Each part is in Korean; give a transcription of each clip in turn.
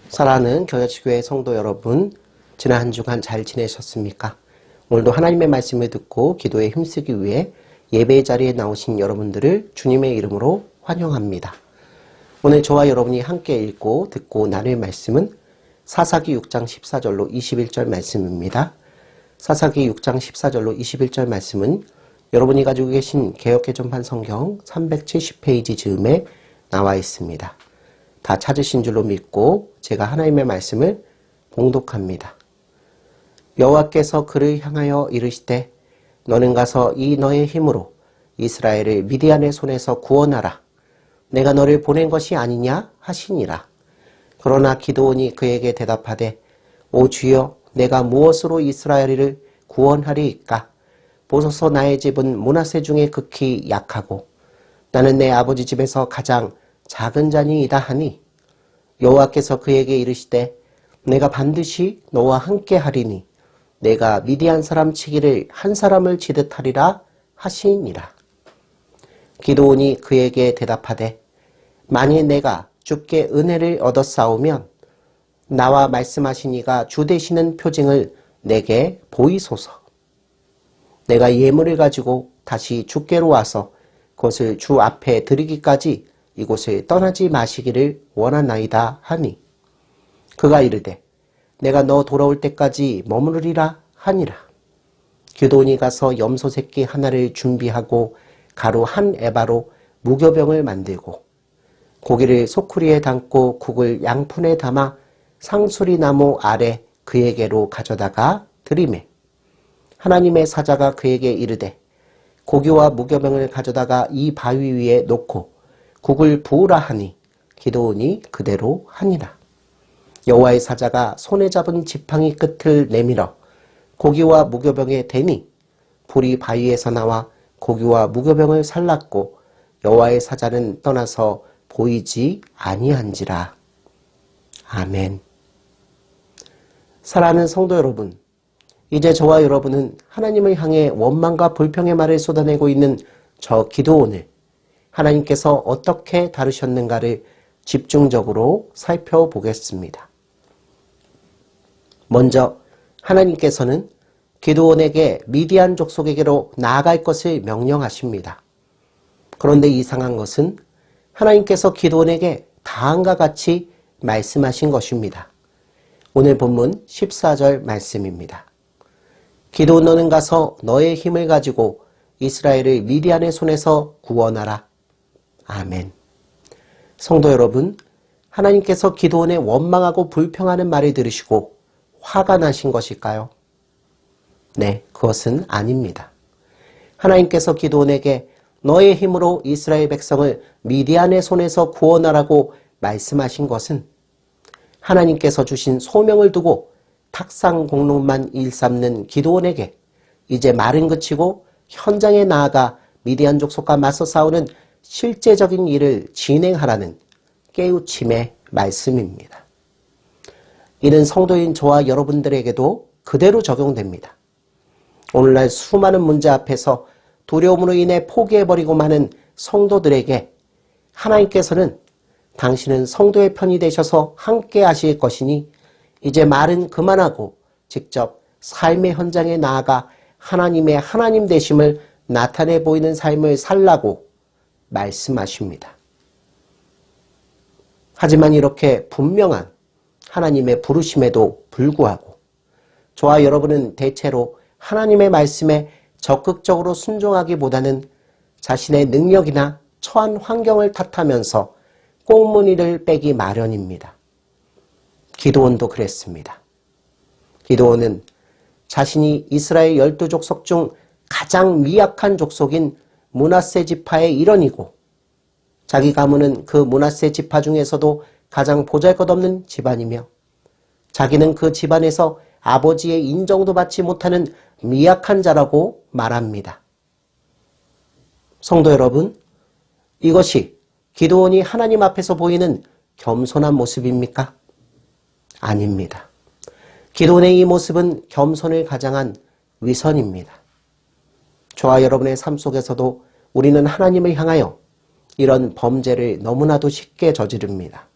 사랑하는 교회교회 성도 여러분, 지난 한 주간 잘 지내셨습니까? 오늘도 하나님의 말씀을 듣고 기도에 힘쓰기 위해 예배 자리에 나오신 여러분들을 주님의 이름으로 환영합니다. 오늘 저와 여러분이 함께 읽고 듣고 나눌 말씀은 사사기 6장 14절로 21절 말씀입니다. 사사기 6장 14절로 21절 말씀은 여러분이 가지고 계신 개역개정판 성경 370페이지 즈음에 나와 있습니다. 다 찾으신 줄로 믿고 제가 하나님의 말씀을 봉독합니다. 여호와께서 그를 향하여 이르시되 너는 가서 이 너의 힘으로 이스라엘을 미디안의 손에서 구원하라. 내가 너를 보낸 것이 아니냐 하시니라. 그러나 기드온이 그에게 대답하되 오 주여 내가 무엇으로 이스라엘을 구원하리이까? 보소서 나의 집은 므낫세 중에 극히 약하고 나는 내 아버지 집에서 가장 작은 자니이다 하니 여호와께서 그에게 이르시되 내가 반드시 너와 함께 하리니 내가 미디안 사람 치기를 한 사람을 치듯 하리라 하시니라. 기드온이 그에게 대답하되 만일 내가 주께 은혜를 얻었사오면 나와 말씀하신 이가 주 되시는 표징을 내게 보이소서. 내가 예물을 가지고 다시 주께로 와서 그것을 주 앞에 드리기까지 이곳을 떠나지 마시기를 원하나이다 하니 그가 이르되 내가 너 돌아올 때까지 머무르리라 하니라. 기드온이 가서 염소 새끼 하나를 준비하고 가루 한 에바로 무교병을 만들고 고기를 소쿠리에 담고 국을 양푼에 담아 상수리 나무 아래 그에게로 가져다가 드리매 하나님의 사자가 그에게 이르되 고기와 무교병을 가져다가 이 바위 위에 놓고 국을 부으라 하니 기드온이 그대로 하니라. 여호와의 사자가 손에 잡은 지팡이 끝을 내밀어 고기와 무교병에 대니 불이 바위에서 나와 고기와 무교병을 살랐고 여호와의 사자는 떠나서 보이지 아니한지라. 아멘. 사랑하는 성도 여러분, 이제 저와 여러분은 하나님을 향해 원망과 불평의 말을 쏟아내고 있는 저 기드온을 하나님께서 어떻게 다루셨는가를 집중적으로 살펴보겠습니다. 먼저 하나님께서는 기드온에게 미디안 족속에게로 나아갈 것을 명령하십니다. 그런데 이상한 것은 하나님께서 기드온에게 다음과 같이 말씀하신 것입니다. 오늘 본문 14절 말씀입니다. 기드온 너는 가서 너의 힘을 가지고 이스라엘을 미디안의 손에서 구원하라. 아멘. 성도 여러분, 하나님께서 기드온의 원망하고 불평하는 말을 들으시고 화가 나신 것일까요? 네, 그것은 아닙니다. 하나님께서 기드온에게 너의 힘으로 이스라엘 백성을 미디안의 손에서 구원하라고 말씀하신 것은 하나님께서 주신 소명을 두고 탁상 공론만 일삼는 기드온에게 이제 말은 그치고 현장에 나아가 미디안 족속과 맞서 싸우는 실제적인 일을 진행하라는 깨우침의 말씀입니다. 이는 성도인 저와 여러분들에게도 그대로 적용됩니다. 오늘날 수많은 문제 앞에서 두려움으로 인해 포기해버리고 마는 성도들에게 하나님께서는 당신은 성도의 편이 되셔서 함께 하실 것이니 이제 말은 그만하고 직접 삶의 현장에 나아가 하나님의 하나님 되심을 나타내 보이는 삶을 살라고 말씀하십니다. 하지만 이렇게 분명한 하나님의 부르심에도 불구하고 저와 여러분은 대체로 하나님의 말씀에 적극적으로 순종하기보다는 자신의 능력이나 처한 환경을 탓하면서 꽁무니를 빼기 마련입니다. 기드온도 그랬습니다. 기드온은 자신이 이스라엘 12족속 중 가장 미약한 족속인 므낫세 지파의 일원이고 자기 가문은 그 므낫세 지파 중에서도 가장 보잘것없는 집안이며 자기는 그 집안에서 아버지의 인정도 받지 못하는 미약한 자라고 말합니다. 성도 여러분, 이것이 기드온이 하나님 앞에서 보이는 겸손한 모습입니까? 아닙니다. 기드온의 이 모습은 겸손을 가장한 위선입니다. 저와 여러분의 삶 속에서도 우리는 하나님을 향하여 이런 범죄를 너무나도 쉽게 저지릅니다.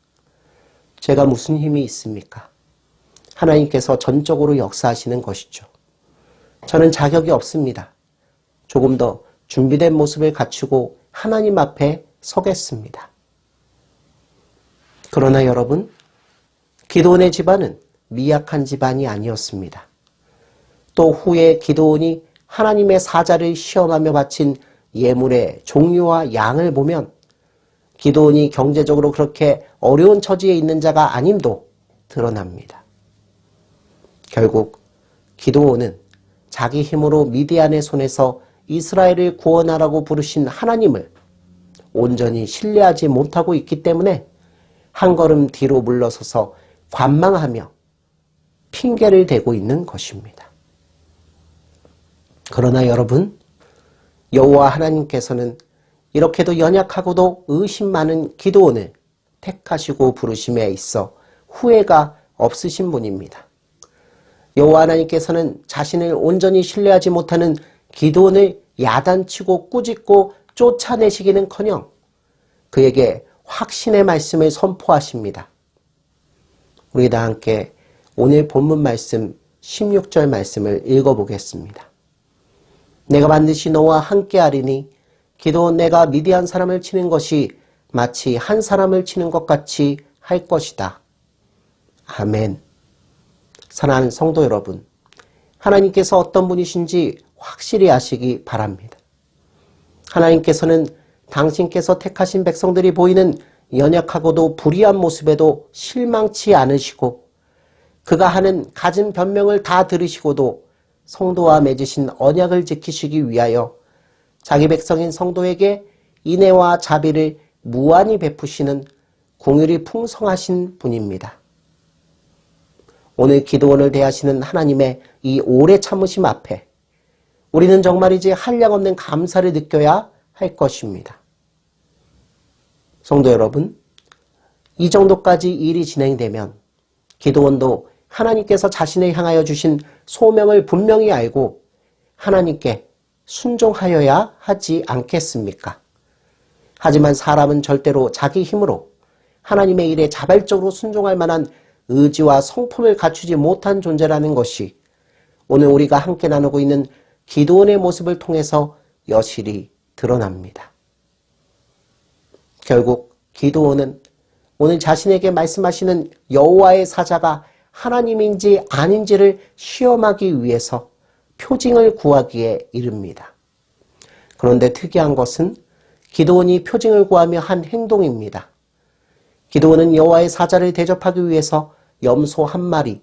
제가 무슨 힘이 있습니까? 하나님께서 전적으로 역사하시는 것이죠. 저는 자격이 없습니다. 조금 더 준비된 모습을 갖추고 하나님 앞에 서겠습니다. 그러나 여러분, 기드온의 집안은 미약한 집안이 아니었습니다. 또 후에 기드온이 하나님의 사자를 시험하며 바친 예물의 종류와 양을 보면 기드온이 경제적으로 그렇게 어려운 처지에 있는 자가 아님도 드러납니다. 결국 기드온은 자기 힘으로 미디안의 손에서 이스라엘을 구원하라고 부르신 하나님을 온전히 신뢰하지 못하고 있기 때문에 한 걸음 뒤로 물러서서 관망하며 핑계를 대고 있는 것입니다. 그러나 여러분, 여호와 하나님께서는 이렇게도 연약하고도 의심 많은 기드온을 택하시고 부르심에 있어 후회가 없으신 분입니다. 여호와 하나님께서는 자신을 온전히 신뢰하지 못하는 기드온을 야단치고 꾸짖고 쫓아내시기는커녕 그에게 확신의 말씀을 선포하십니다. 우리 다 함께 오늘 본문 말씀 16절 말씀을 읽어보겠습니다. 내가 반드시 너와 함께하리니 기드온 내가 미디안 사람을 치는 것이 마치 한 사람을 치는 것 같이 할 것이다. 아멘. 사랑하는 성도 여러분, 하나님께서 어떤 분이신지 확실히 아시기 바랍니다. 하나님께서는 당신께서 택하신 백성들이 보이는 연약하고도 불의한 모습에도 실망치 않으시고 그가 하는 갖은 변명을 다 들으시고도 성도와 맺으신 언약을 지키시기 위하여 자기 백성인 성도에게 인애와 자비를 무한히 베푸시는 긍휼이 풍성하신 분입니다. 오늘 기드온을 대하시는 하나님의 이 오래 참으심 앞에 우리는 정말이지 한량없는 감사를 느껴야 할 것입니다. 성도 여러분, 이 정도까지 일이 진행되면 기드온도 하나님께서 자신을 향하여 주신 소명을 분명히 알고 하나님께 순종하여야 하지 않겠습니까? 하지만 사람은 절대로 자기 힘으로 하나님의 일에 자발적으로 순종할 만한 의지와 성품을 갖추지 못한 존재라는 것이 오늘 우리가 함께 나누고 있는 기드온의 모습을 통해서 여실히 드러납니다. 결국 기드온은 오늘 자신에게 말씀하시는 여호와의 사자가 하나님인지 아닌지를 시험하기 위해서 표징을 구하기에 이릅니다. 그런데 특이한 것은 기드온이 표징을 구하며 한 행동입니다. 기드온은 여호와의 사자를 대접하기 위해서 염소 한 마리,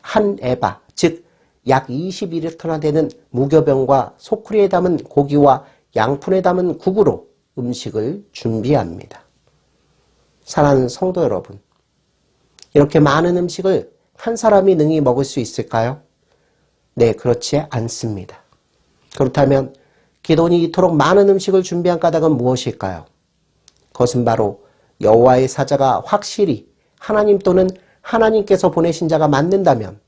한 에바, 즉 약 21리터나 되는 무교병과 소쿠리에 담은 고기와 양푼에 담은 국으로 음식을 준비합니다. 사랑하는 성도 여러분, 이렇게 많은 음식을 한 사람이 능히 먹을 수 있을까요? 네, 그렇지 않습니다. 그렇다면 기드온이 이토록 많은 음식을 준비한 까닭은 무엇일까요? 그것은 바로 여호와의 사자가 확실히 하나님 또는 하나님께서 보내신 자가 맞는다면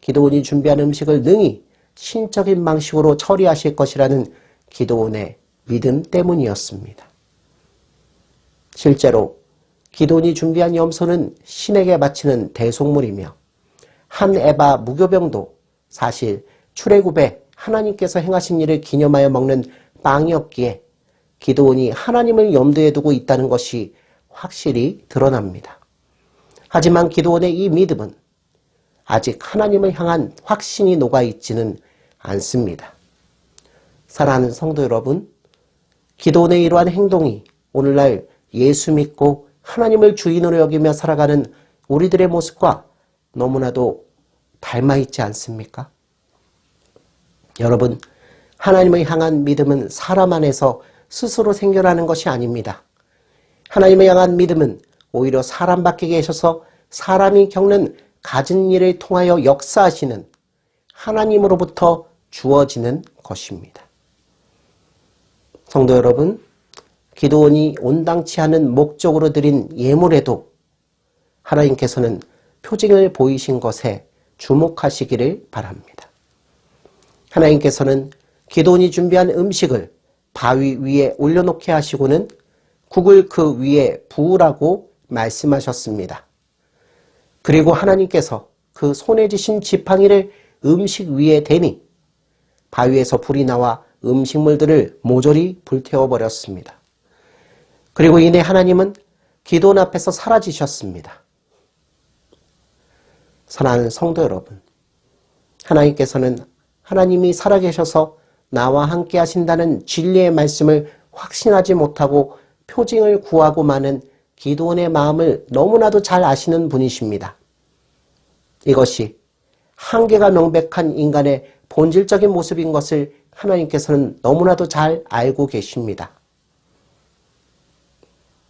기드온이 준비한 음식을 능히 신적인 방식으로 처리하실 것이라는 기드온의 믿음 때문이었습니다. 실제로 기드온이 준비한 염소는 신에게 바치는 대속물이며 한 에바 무교병도 사실 출애굽에 하나님께서 행하신 일을 기념하여 먹는 빵이었기에 기드온이 하나님을 염두에 두고 있다는 것이 확실히 드러납니다. 하지만 기드온의 이 믿음은 아직 하나님을 향한 확신이 녹아있지는 않습니다. 사랑하는 성도 여러분, 기드온의 이러한 행동이 오늘날 예수 믿고 하나님을 주인으로 여기며 살아가는 우리들의 모습과 너무나도 닮아있지 않습니까? 여러분, 하나님을 향한 믿음은 사람 안에서 스스로 생겨나는 것이 아닙니다. 하나님을 향한 믿음은 오히려 사람 밖에 계셔서 사람이 겪는 갖은 일을 통하여 역사하시는 하나님으로부터 주어지는 것입니다. 성도 여러분, 기드온이 온당치 않은 목적으로 드린 예물에도 하나님께서는 표징을 보이신 것에 주목하시기를 바랍니다. 하나님께서는 기드온이 준비한 음식을 바위 위에 올려놓게 하시고는 국을 그 위에 부으라고 말씀하셨습니다. 그리고 하나님께서 그 손에 쥐신 지팡이를 음식 위에 대니 바위에서 불이 나와 음식물들을 모조리 불태워버렸습니다. 그리고 이내 하나님은 기드온 앞에서 사라지셨습니다. 사랑하는 성도 여러분, 하나님께서는 하나님이 살아계셔서 나와 함께 하신다는 진리의 말씀을 확신하지 못하고 표징을 구하고 마는 기드온의 마음을 너무나도 잘 아시는 분이십니다. 이것이 한계가 명백한 인간의 본질적인 모습인 것을 하나님께서는 너무나도 잘 알고 계십니다.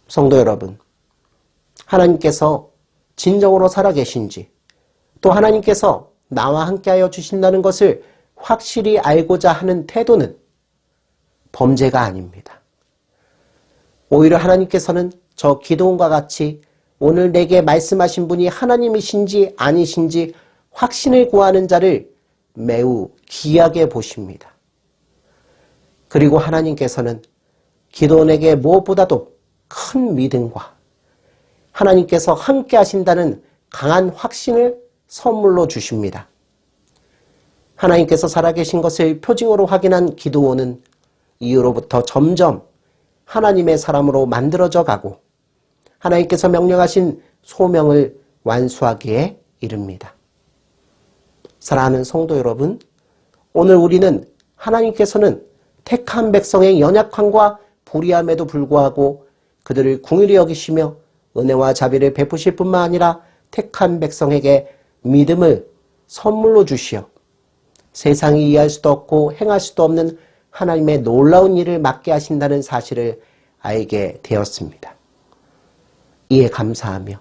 성도 여러분, 하나님께서 진정으로 살아계신지, 또 하나님께서 나와 함께하여 주신다는 것을 확실히 알고자 하는 태도는 범죄가 아닙니다. 오히려 하나님께서는 저 기드온과 같이 오늘 내게 말씀하신 분이 하나님이신지 아니신지 확신을 구하는 자를 매우 귀하게 보십니다. 그리고 하나님께서는 기드온에게 무엇보다도 큰 믿음과 하나님께서 함께 하신다는 강한 확신을 선물로 주십니다. 하나님께서 살아계신 것을 표징으로 확인한 기드온은 이후로부터 점점 하나님의 사람으로 만들어져 가고 하나님께서 명령하신 소명을 완수하기에 이릅니다. 사랑하는 성도 여러분, 오늘 우리는 하나님께서는 택한 백성의 연약함과 불의함에도 불구하고 그들을 긍휼히 여기시며 은혜와 자비를 베푸실 뿐만 아니라 택한 백성에게 믿음을 선물로 주시어 세상이 이해할 수도 없고 행할 수도 없는 하나님의 놀라운 일을 맡게 하신다는 사실을 알게 되었습니다. 이에 감사하며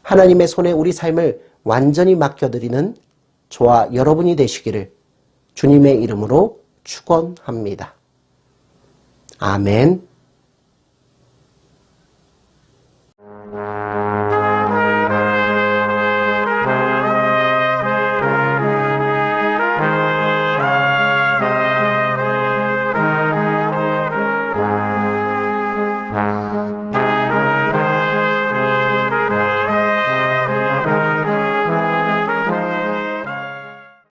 하나님의 손에 우리 삶을 완전히 맡겨드리는 저와 여러분이 되시기를 주님의 이름으로 축원합니다. 아멘.